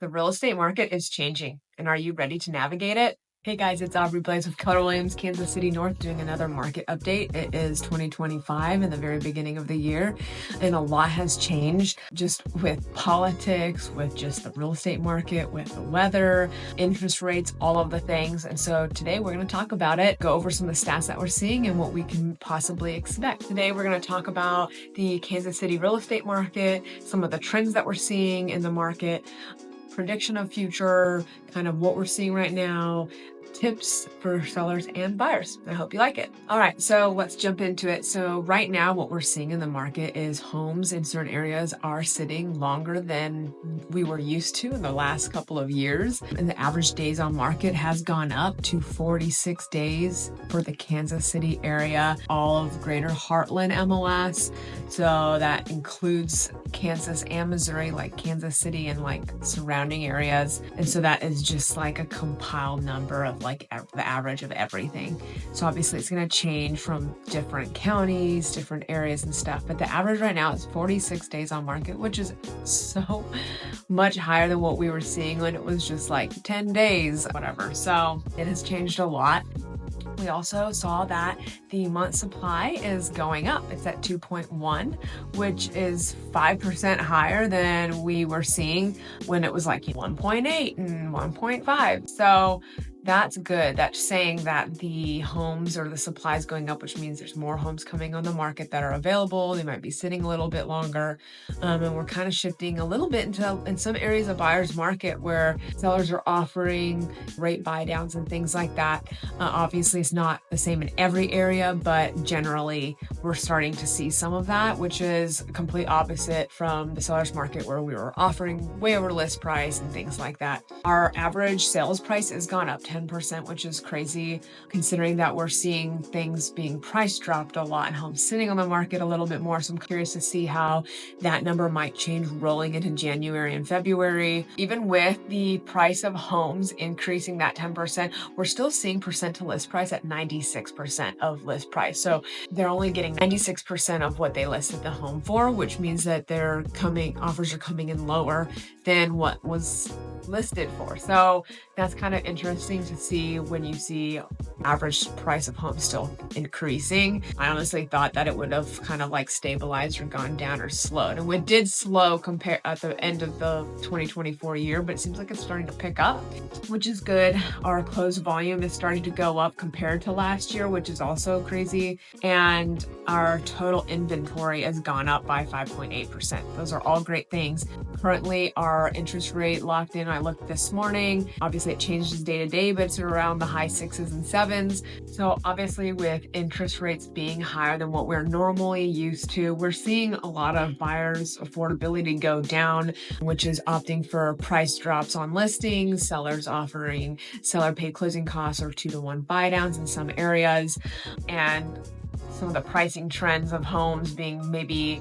The real estate market is changing, and are you ready to navigate it? Hey guys, it's Aubri Blaize with Keller Williams, Kansas City North, doing another market update. It is 2025 in the very beginning of the year, and a lot has changed just with politics, with just the real estate market, with the weather, interest rates, all of the things. And so today we're going to talk about it, go over some of the stats that we're seeing and what we can possibly expect. Today we're going to talk about the Kansas City real estate market, some of the trends that we're seeing in the market, prediction of future, kind of what we're seeing right now, tips for sellers and buyers. I hope you like it. All right, so let's jump into it. So right now, what we're seeing in the market is homes in certain areas are sitting longer than we were used to in the last couple of years. And the average days on market has gone up to 46 days for the Kansas City area, all of Greater Heartland MLS. So that includes Kansas and Missouri, like Kansas City and like surrounding areas. And so that is just like a compiled number of like the average of everything. So obviously it's going to change from different counties, different areas and stuff. But the average right now is 46 days on market, which is so much higher than what we were seeing when it was just like 10 days, whatever. So it has changed a lot. We also saw that the month supply is going up. It's at 2.1, which is 5% higher than we were seeing when it was like 1.8 and 1.5. So that's good. That's saying that the homes or the supply is going up, which means there's more homes coming on the market that are available. They might be sitting a little bit longer. And we're kind of shifting a little bit in some areas of buyer's market where sellers are offering rate buy downs and things like that. Obviously, it's not the same in every area, but generally we're starting to see some of that, which is a complete opposite from the seller's market where we were offering way over list price and things like that. Our average sales price has gone up 10%, which is crazy considering that we're seeing things being price dropped a lot and homes sitting on the market a little bit more. So I'm curious to see how that number might change rolling into January and February. Even with the price of homes increasing that 10%, we're still seeing percent to list price at 96% of list price. So they're only getting 96% of what they listed the home for, which means that offers are coming in lower than what was listed for. So that's kind of interesting to see when you see average price of homes still increasing. I honestly thought that it would have kind of like stabilized or gone down or slowed. And it did slow compare at the end of the 2024 year, but it seems like it's starting to pick up, which is good. Our closed volume is starting to go up compared to last year, which is also crazy. And our total inventory has gone up by 5.8%. Those are all great things. Currently, our interest rate locked in, I looked this morning. Obviously, it changes day to day, but it's around the high 6s and 7s. So obviously, with interest rates being higher than what we're normally used to, we're seeing a lot of buyers' affordability go down, which is opting for price drops on listings, sellers offering seller paid closing costs or 2-to-1 buy downs in some areas, and some of the pricing trends of homes being maybe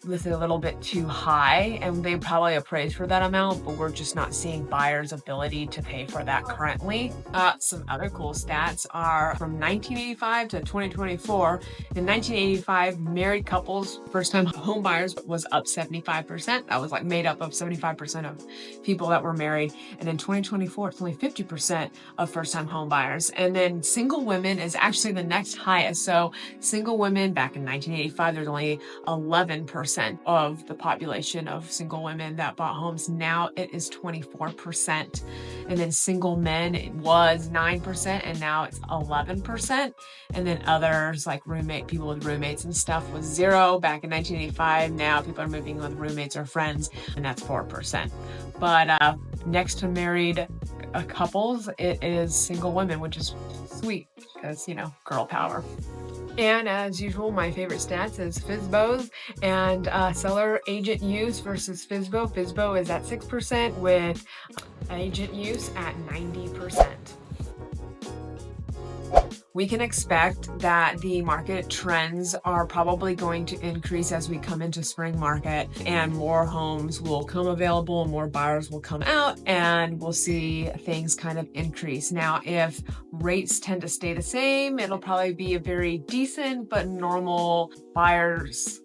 listed a little bit too high, and they probably appraised for that amount, but we're just not seeing buyers' ability to pay for that currently. Some other cool stats are from 1985 to 2024. In 1985, married couples, first-time home buyers was up 75%. That was like made up of 75% of people that were married. And in 2024, it's only 50% of first-time home buyers. And then single women is actually the next highest. So single women back in 1985, there's only 11% of the population of single women that bought homes. Now it is 24%. And then single men, it was 9%, and now it's 11%. And then others like people with roommates and stuff was 0 back in 1985. Now people are moving with roommates or friends, and that's 4%. But next to married couples, it is single women, which is sweet because, girl power. And as usual, my favorite stats is FSBOs and seller agent use versus FSBO. FSBO is at 6% with agent use at 90%. We can expect that the market trends are probably going to increase as we come into spring market, and more homes will come available, more buyers will come out, and we'll see things kind of increase. Now, if rates tend to stay the same, it'll probably be a very decent but normal buyers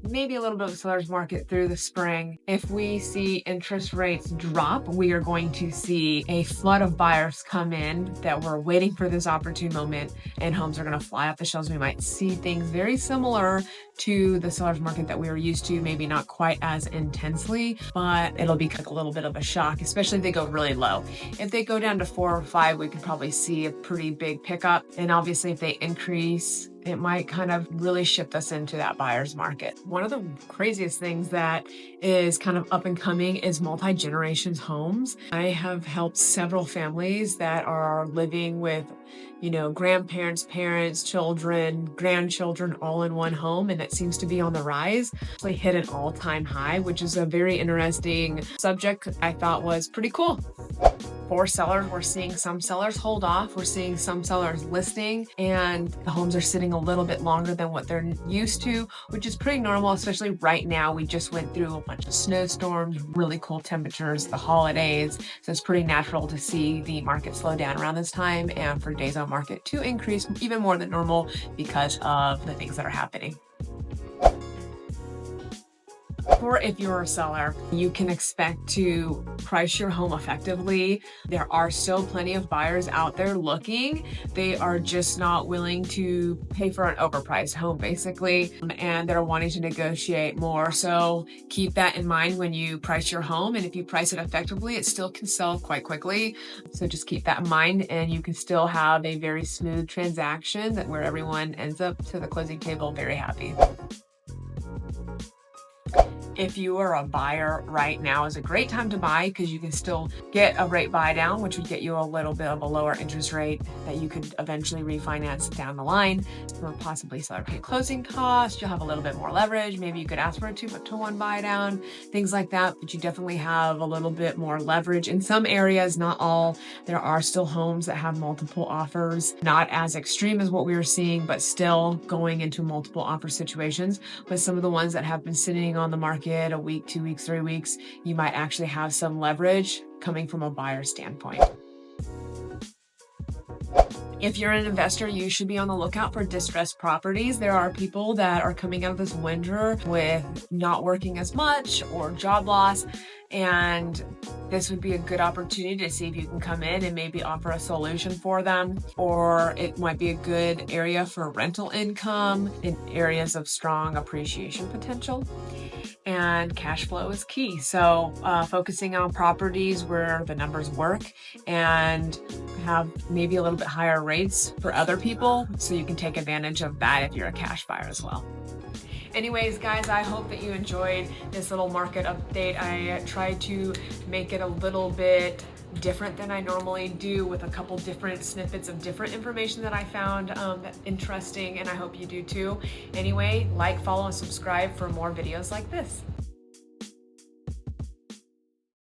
maybe a little bit of seller's market through the spring. If we see interest rates drop, we are going to see a flood of buyers come in that were waiting for this opportune moment, and homes are going to fly off the shelves. We might see things very similar to the seller's market that we were used to, maybe not quite as intensely, but it'll be like a little bit of a shock, especially if they go really low. If they go down to 4 or 5, we could probably see a pretty big pickup. And obviously if they increase, it might kind of really shift us into that buyer's market. One of the craziest things that is kind of up and coming is multi-generations homes. I have helped several families that are living with, grandparents, parents, children, grandchildren, all in one home, and it seems to be on the rise. Actually hit an all-time high, which is a very interesting subject I thought was pretty cool. For sellers, we're seeing some sellers hold off. We're seeing some sellers listing, and the homes are sitting a little bit longer than what they're used to, which is pretty normal, especially right now. We just went through a bunch of snowstorms, really cold temperatures, the holidays. So it's pretty natural to see the market slow down around this time and for days on market to increase even more than normal because of the things that are happening. Or if you're a seller, you can expect to price your home effectively. There are still plenty of buyers out there looking. They are just not willing to pay for an overpriced home, basically, and they're wanting to negotiate more. So keep that in mind when you price your home. And if you price it effectively, it still can sell quite quickly. So just keep that in mind, and you can still have a very smooth transaction where everyone ends up to the closing table very happy. If you are a buyer right now is a great time to buy because you can still get a rate buy down, which would get you a little bit of a lower interest rate that you could eventually refinance down the line for possibly seller paid closing costs. You'll have a little bit more leverage. Maybe you could ask for a 2-to-1 buy down, things like that, but you definitely have a little bit more leverage. In some areas, not all, there are still homes that have multiple offers, not as extreme as what we were seeing, but still going into multiple offer situations. But some of the ones that have been sitting on the market a week, 2 weeks, 3 weeks, you might actually have some leverage coming from a buyer standpoint. If you're an investor, you should be on the lookout for distressed properties. There are people that are coming out of this winter with not working as much or job loss, and this would be a good opportunity to see if you can come in and maybe offer a solution for them. Or it might be a good area for rental income in areas of strong appreciation potential. And cash flow is key. So focusing on properties where the numbers work and have maybe a little bit higher rates for other people, so you can take advantage of that if you're a cash buyer as well. Anyways, guys, I hope that you enjoyed this little market update. I tried to make it a little bit different than I normally do, with a couple different snippets of different information that I found interesting, and I hope you do too. Anyway, like, follow, and subscribe for more videos like this.